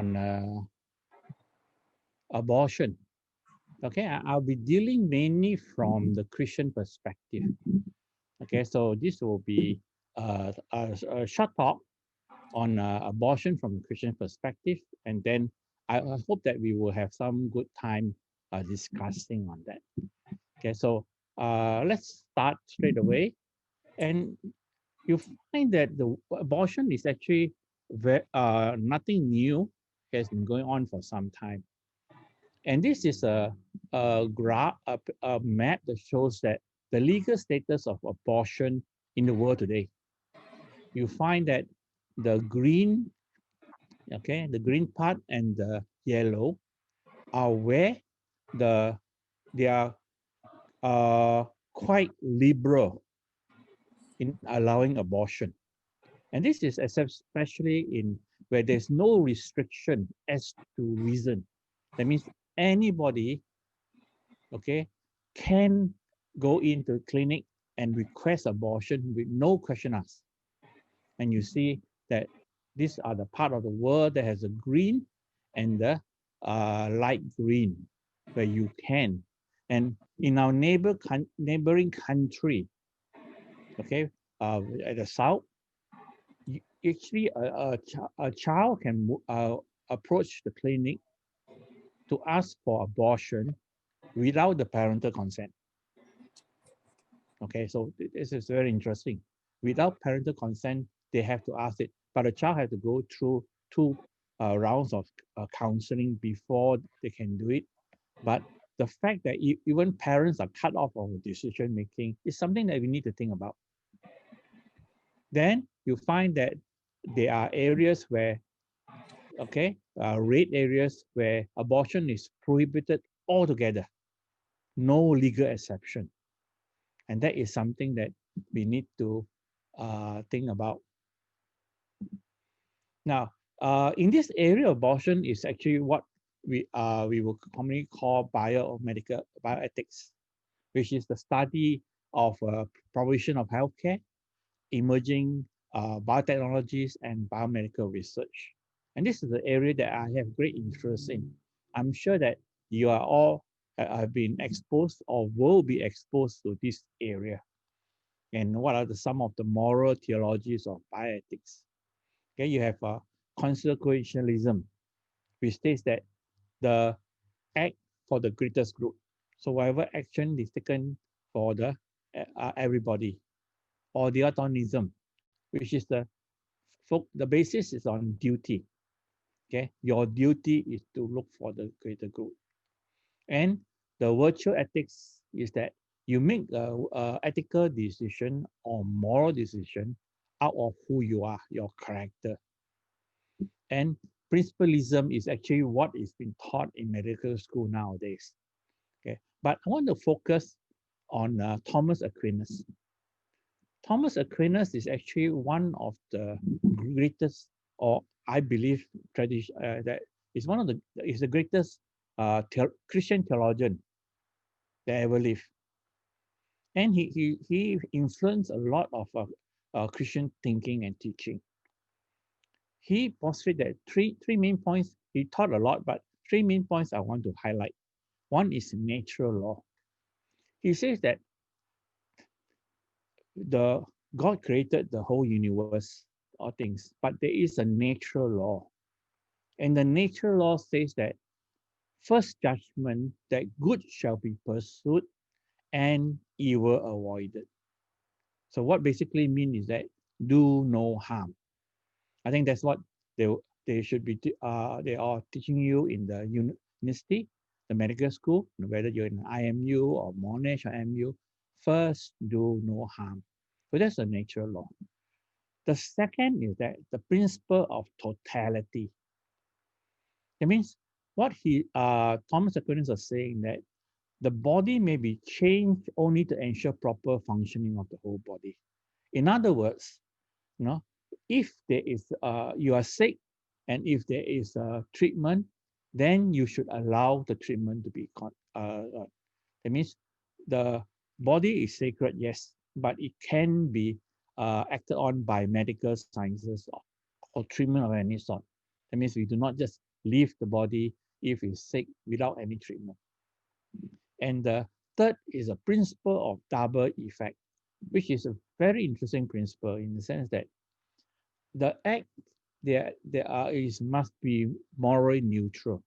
on abortion. Okay, I'll be dealing mainly from the Christian perspective. Okay, so this will be a short talk on abortion from a Christian perspective, and then I hope that we will have some good time discussing on that. Okay, so let's start straight away, and you find that the abortion is actually nothing new. It has been going on for some time, and this is a graph, a map that shows that the legal status of abortion in the world today. You find that the green, okay, the green part and the yellow are where they are quite liberal in allowing abortion. And this is especially in where there's no restriction as to reason. That means anybody, okay, can go into clinic and request abortion with no question asked. And you see that these are the part of the world that has a green and the light green, where you can. And in our neighboring country, okay, at the south, actually a child can approach the clinic to ask for abortion without the parental consent. Okay, so this is very interesting. Without parental consent, they have to ask it, but the child has to go through two rounds of counseling before they can do it. But the fact that even parents are cut off of decision making is something that we need to think about. Then you find that there are areas where, okay, red areas where abortion is prohibited altogether, no legal exception. And that is something that we need to think about. Now, in this area, abortion is actually what we will commonly call biomedical bioethics, which is the study of provision of healthcare, emerging biotechnologies, and biomedical research. And this is the area that I have great interest in. I'm sure that you are all have been exposed or will be exposed to this area. And what are some of the moral theologies of bioethics? Okay, you have consequentialism, which states that the act for the greatest good. So whatever action is taken for the everybody, or the autonomism, which is the basis is on duty. Okay, your duty is to look for the greater good. And the virtue ethics is that you make a ethical decision or moral decision out of who you are, your character. And principalism is actually what is being taught in medical school nowadays. Okay, but I want to focus on Thomas Aquinas. Thomas Aquinas is actually one of the greatest, or I believe, tradition that is one of the is the greatest Christian theologian that ever lived, and he influenced a lot of Christian thinking and teaching. He postulated that three main points. He taught a lot, but three main points I want to highlight. One is natural law. He says that the God created the whole universe, all things, but there is a natural law. And the natural law says that first judgment, that good shall be pursued and evil avoided. So what basically means is that do no harm. I think that's what they should be they are teaching you in the university, the medical school, whether you're in IMU or Monash or MU. First, do no harm. So that's the natural law. The second is that the principle of totality. That means what Thomas Aquinas is saying, that the body may be changed only to ensure proper functioning of the whole body. In other words, if there is you are sick, and if there is a treatment, then you should allow the treatment to be that means the body is sacred, yes, but it can be acted on by medical sciences or treatment of any sort. That means we do not just leave the body if it's sick without any treatment. And the third is a principle of double effect, which is a very interesting principle in the sense that the act there are is must be morally neutral.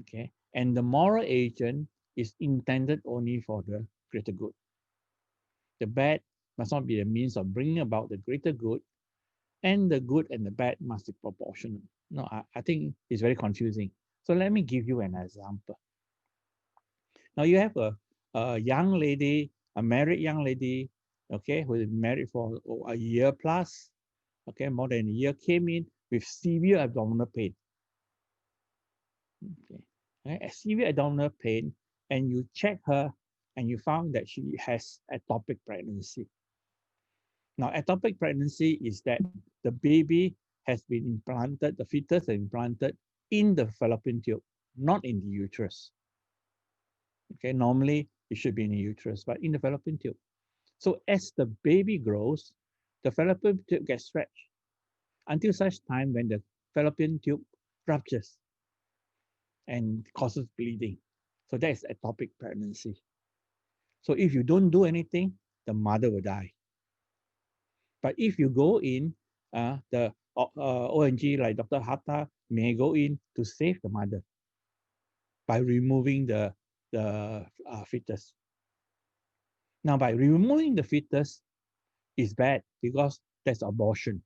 Okay, and the moral agent is intended only for the greater good. The bad must not be a means of bringing about the greater good, and the good and the bad must be proportional. No, I think it's very confusing. So let me give you an example. Now you have a young lady, a married young lady, okay, who is married for a year plus, okay, more than a year, came in with severe abdominal pain. Okay, a severe abdominal pain, and you check her, and you found that she has ectopic pregnancy. Now, ectopic pregnancy is that the baby has been implanted, the fetus is implanted in the fallopian tube, not in the uterus. Okay, normally it should be in the uterus, but in the fallopian tube. So as the baby grows, the fallopian tube gets stretched until such time when the fallopian tube ruptures and causes bleeding. So that is ectopic pregnancy. So if you don't do anything, the mother will die. But if you go in, the ONG like Dr. Hatta may go in to save the mother by removing the fetus. Now, by removing the fetus is bad because that's abortion,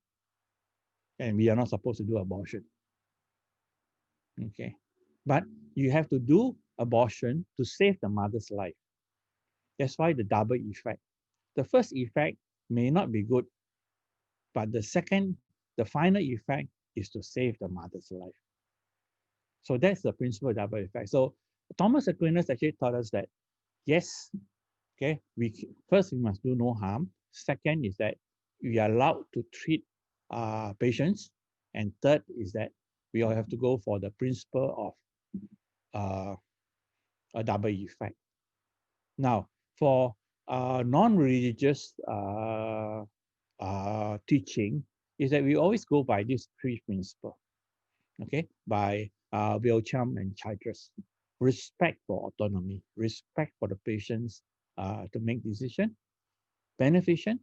and we are not supposed to do abortion. Okay, but you have to do abortion to save the mother's life. That's why the double effect. The first effect may not be good, but the final effect is to save the mother's life. So that's the principle of double effect. So Thomas Aquinas actually taught us that yes, okay, first we must do no harm. Second is that we are allowed to treat patients, and third is that we all have to go for the principle of a double effect. Now, for non-religious teaching, is that we always go by these three principles. Okay, by Wilcham and Childress. Respect for autonomy, respect for the patients to make decision, beneficent.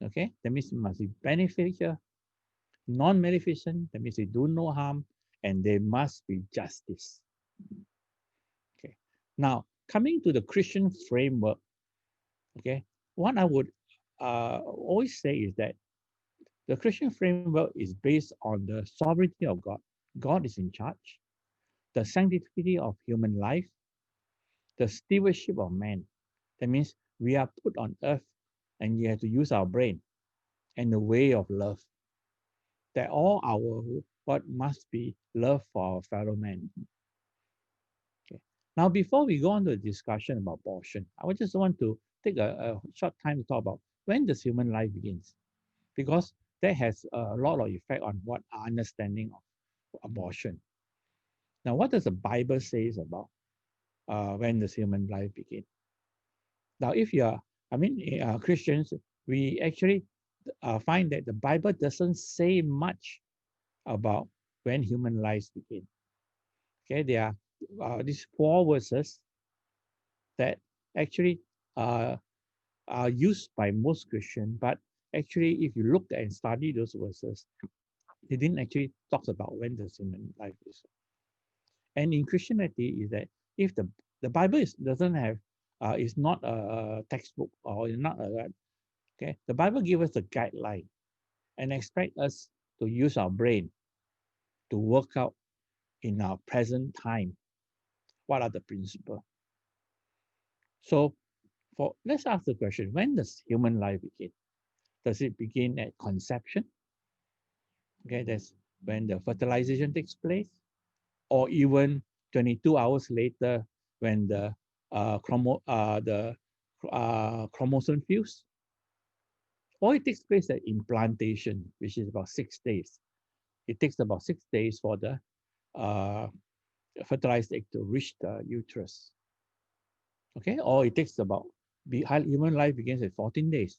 Okay, that means it must be beneficial, non-maleficent, that means they do no harm, and there must be justice. Okay, now coming to the Christian framework, okay, what I would always say is that the Christian framework is based on the sovereignty of God. God is in charge, the sanctity of human life, the stewardship of man. That means we are put on earth and we have to use our brain and the way of love. That all our what must be love for our fellow man. Okay. Now, before we go on to the discussion about abortion, I would just want to take a short time to talk about when does human life begins, because that has a lot of effect on what our understanding of abortion. Now, what does the Bible says about when does human life begin? Now, if you are, Christians, we actually find that the Bible doesn't say much about when human lives begin. Okay, there are these 4 verses that actually are used by most Christians, but actually, if you look and study those verses, they didn't actually talk about when the human life is. And in Christianity, is that if the Bible doesn't have is not a textbook or is not a okay, the Bible gives us a guideline and expect us to use our brain to work out in our present time what are the principles. So let's ask the question, when does human life begin? Does it begin at conception? Okay, that's when the fertilization takes place, or even 22 hours later when the chromosome fuse, or it takes place at implantation, which is about 6 days. It takes about 6 days for the fertilized egg to reach the uterus. Okay, or it takes about human life begins at 14 days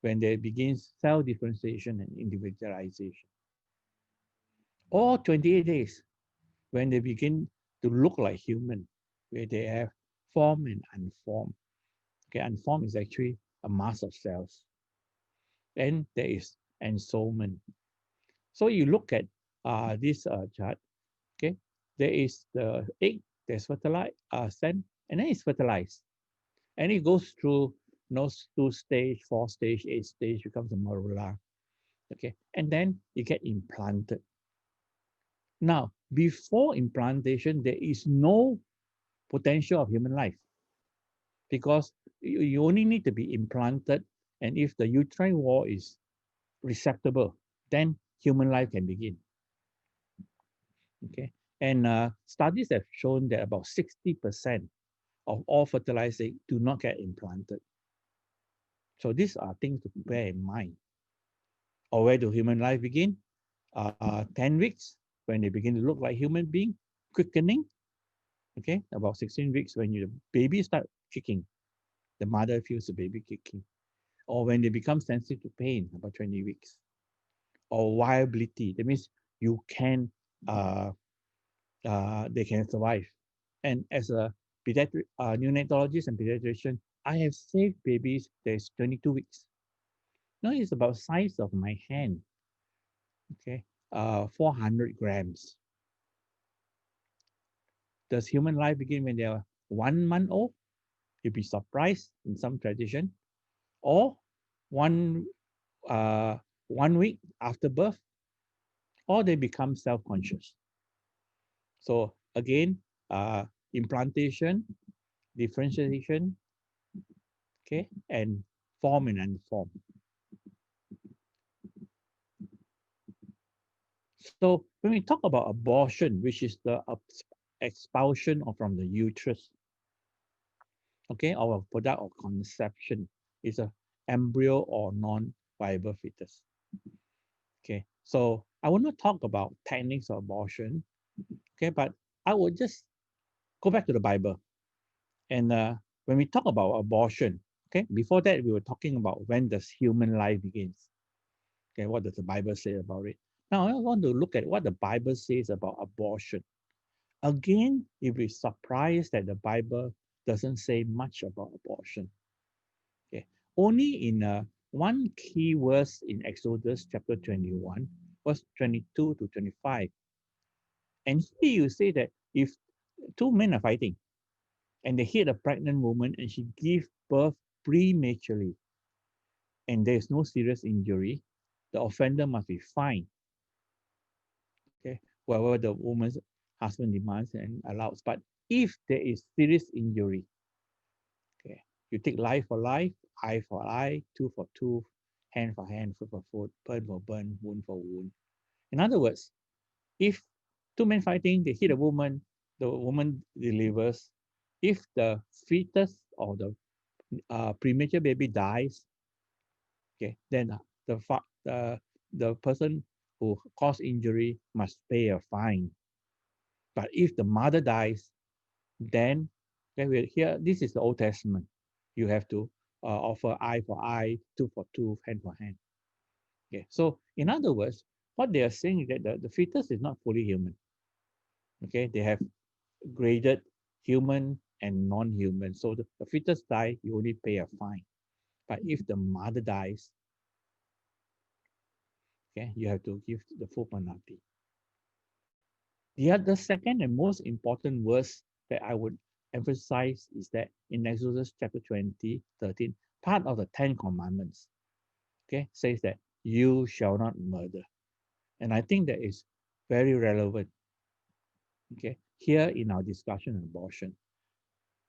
when there begins cell differentiation and individualization. or 28 days when they begin to look like human, where they have form and unformed. Okay, unformed is actually a mass of cells. And there is ensoulment. So you look at this chart, okay, there is the egg, there's fertilized, sent, and then it's fertilized. And it goes through two stage, four stage, eight stage, becomes a morula. Okay, and then you get implanted. Now, before implantation, there is no potential of human life because you only need to be implanted. And if the uterine wall is receptible, then human life can begin. Okay, and studies have shown that about 60% of all fertilized eggs do not get implanted. So these are things to bear in mind. Or where do human life begin? 10 weeks when they begin to look like human being, quickening. Okay, about 16 weeks when the baby start kicking, the mother feels the baby kicking. Or when they become sensitive to pain, about 20 weeks. Or viability, that means you can, they can survive. And as a neonatologist and pediatrician, I have saved babies that's 22 weeks. Now it's about size of my hand, okay, 400 grams. Does human life begin when they are 1 month old? You'll be surprised in some tradition, or one uh, 1 week after birth, or they become self-conscious. So again, implantation, differentiation, okay, and form and unform. So when we talk about abortion, which is the expulsion from the uterus, okay, or a product of conception, is a embryo or non-viable fetus. Okay, so I will not talk about techniques of abortion, okay, but I will just go back to the Bible. And when we talk about abortion, okay, before that we were talking about when does human life begins. Okay, what does the Bible say about it? Now I want to look at what the Bible says about abortion. Again, you'll be surprised that the Bible doesn't say much about abortion. Okay, only in one key verse in Exodus chapter 21, verse 22 to 25. And here you say that if two men are fighting and they hit a pregnant woman and she gives birth prematurely and there is no serious injury, the offender must be fined. Okay, whatever the woman's husband demands and allows. But if there is serious injury, okay, you take life for life, eye for eye, tooth for tooth, hand for hand, foot for foot, burn for burn, wound for wound. In other words, if two men fighting, they hit a woman, the woman delivers. If the fetus or the premature baby dies, okay, then the person who caused injury must pay a fine. But if the mother dies, then we here. This is the Old Testament. You have to offer eye for eye, tooth for tooth, hand for hand. Okay. So in other words, what they are saying is that the fetus is not fully human. Okay. They have graded human and non-human. So the fetus die, you only pay a fine. But if the mother dies, okay, you have to give the full penalty. The second and most important verse that I would emphasize is that in Exodus chapter 20, 13, part of the Ten Commandments, okay, says that you shall not murder. And I think that is very relevant, okay, here in our discussion on abortion.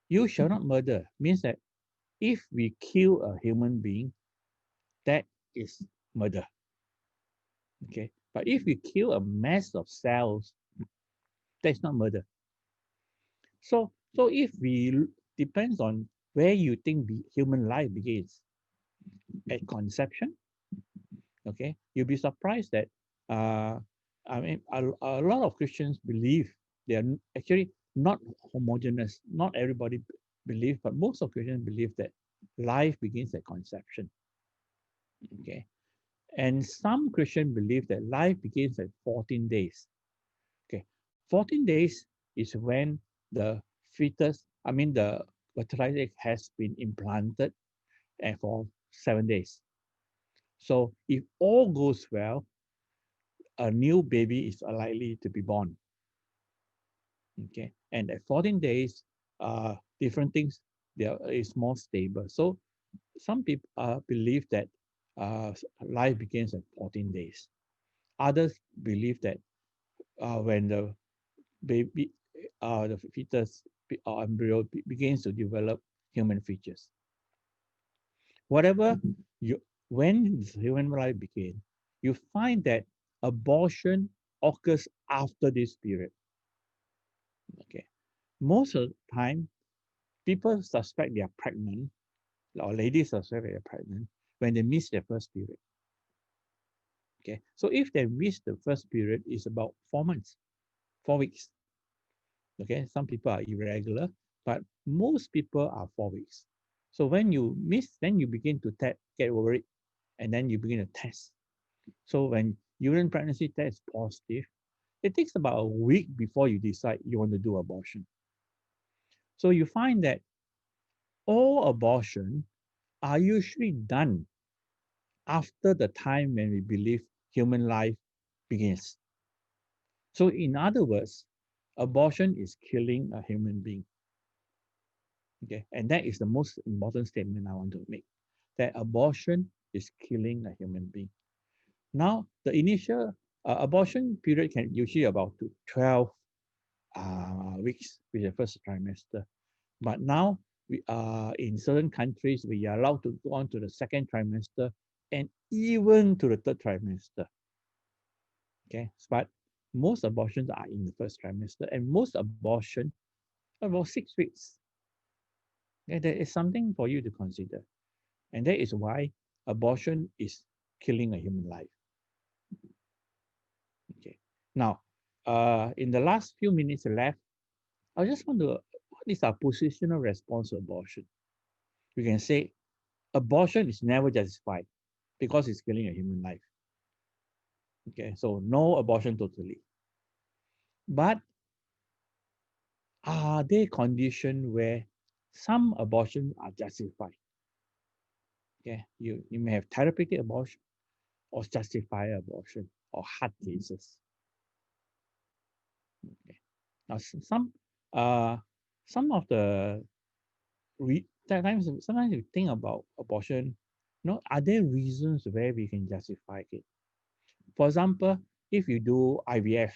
You shall not murder means that if we kill a human being, that is murder, okay? But if we kill a mass of cells, that's not murder. So if we depends on where you think human life begins at conception, okay, you'll be surprised that uh, I mean a lot of Christians believe they are actually not homogeneous. Not everybody believe, but most of Christians believe that life begins at conception. Okay, And some Christians believe that life begins at 14 days. Okay, 14 days is when the fetus, I mean the fertilized egg has been implanted and for 7 days. So if all goes well, a new baby is likely to be born. Okay, and at 14 days, different things there is more stable. So some people believe that life begins at 14 days. Others believe that when the baby, the fetus or embryo begins to develop human features. Whatever you, when human life begins, you find that abortion occurs after this period. Okay, most of the time, people suspect they are pregnant, or ladies suspect they are pregnant when they miss their first period. Okay, so if they miss the first period, it's about 4 months, 4 weeks. Okay, some people are irregular, but most people are 4 weeks. So when you miss, then you begin to get worried, and then you begin to test. So when urine pregnancy test is positive, it takes about a week before you decide you want to do abortion. So you find that all abortion are usually done after the time when we believe human life begins. So in other words, abortion is killing a human being. Okay, and that is the most important statement I want to make, that abortion is killing a human being. Now, the initial abortion period can usually about 12 weeks with the first trimester. But now, we are in certain countries, we are allowed to go on to the second trimester and even to the third trimester. Okay, but most abortions are in the first trimester, and most abortion about 6 weeks. Okay, there is something for you to consider, and that is why abortion is killing a human life. Okay, now, in the last few minutes left, I just want to, what is our positional response to abortion? We can say abortion is never justified because it's killing a human life. Okay, so no abortion totally. But are there conditions where some abortions are justified? Okay, you may have therapeutic abortion or justified abortion or hard cases. Okay. Now uh some of the sometimes you think about abortion, are there reasons where we can justify it? For example, if you do IVF,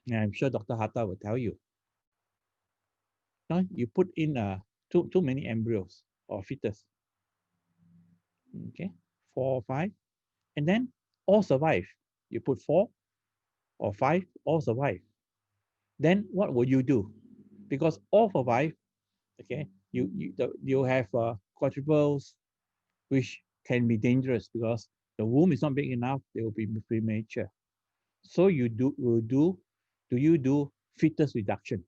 and I'm sure Dr. Hatta will tell you, you put in too many embryos or fetus, okay, 4 or 5, and then all survive. You put 4 or 5, all survive. Then what will you do? Because all survive, okay, you have quadruples, which can be dangerous because the womb is not big enough. They will be premature. So do you do fetus reduction?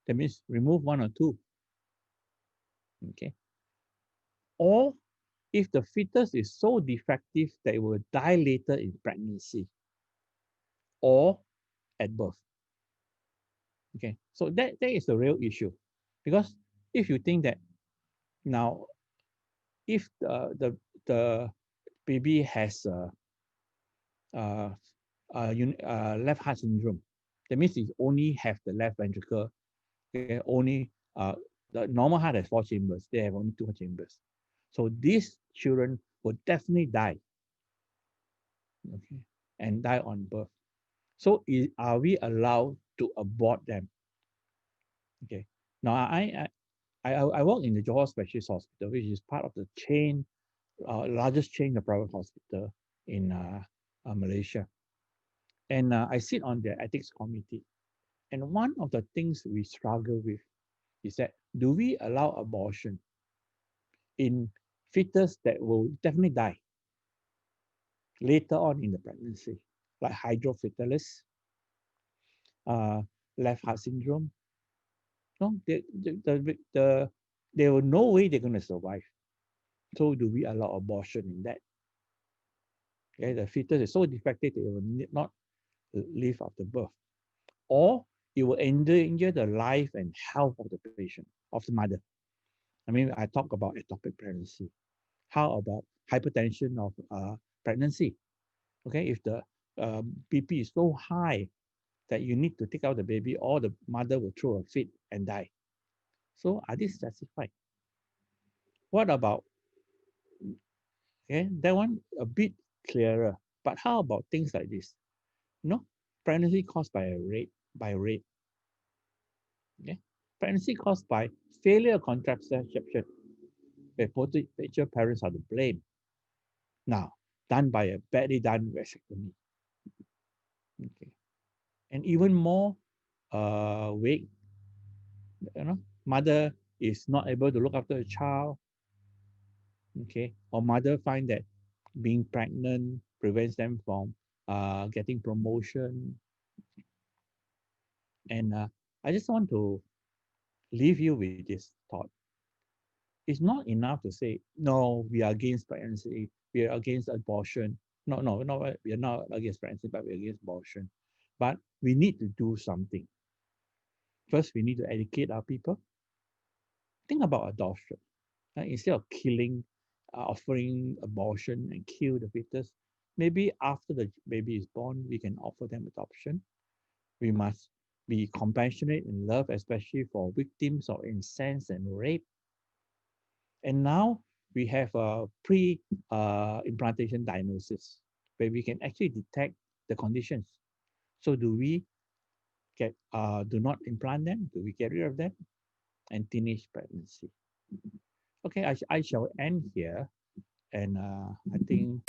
That means remove 1 or 2. Okay. Or if the fetus is so defective that it will die later in pregnancy or at birth. Okay. So that is the real issue. Because if you think that now, if the baby has uh, left heart syndrome, that means it only have the left ventricle. Okay, only the normal heart has 4 chambers. They have only 2 chambers. So these children will definitely die. Okay, and die on birth. So are we allowed to abort them? Okay. Now I work in the Johor Specialist Hospital, which is part of the chain, largest chain of private hospital in Malaysia. And I sit on the ethics committee. And one of the things we struggle with is that, do we allow abortion in fetus that will definitely die later on in the pregnancy, like hydrophytalis, uh, left heart syndrome? No, there were no way they're going to survive. So do we allow abortion in that? Okay, the fetus is so defective that it will not live after birth, or it will endanger the life and health of the patient, of the mother. I mean, I talk about ectopic pregnancy. How about hypertension of pregnancy? Okay, if the BP is so high that you need to take out the baby, or the mother will throw a fit and die. So are these specified? What about, okay, that one a bit clearer. But how about things like this? You know, pregnancy caused by a rape, okay? Pregnancy caused by failure of contraception, where potential parents are to blame. Now, done by a badly done vasectomy. Okay. And even more vague, mother is not able to look after a child, okay, or mother find that being pregnant prevents them from getting promotion. And I just want to leave you with this thought. It's not enough to say, no, we are against pregnancy, we are against abortion. No, we are not against pregnancy, but we're against abortion. But we need to do something. First, we need to educate our people. Think about adoption. Instead of killing, offering abortion and kill the fetus, maybe after the baby is born, we can offer them adoption. We must be compassionate and love, especially for victims of incest and rape. And now we have a pre-implantation diagnosis where we can actually detect the conditions. So do not implant them? Do we get rid of them? And teenage pregnancy. Okay, I shall end here. And I think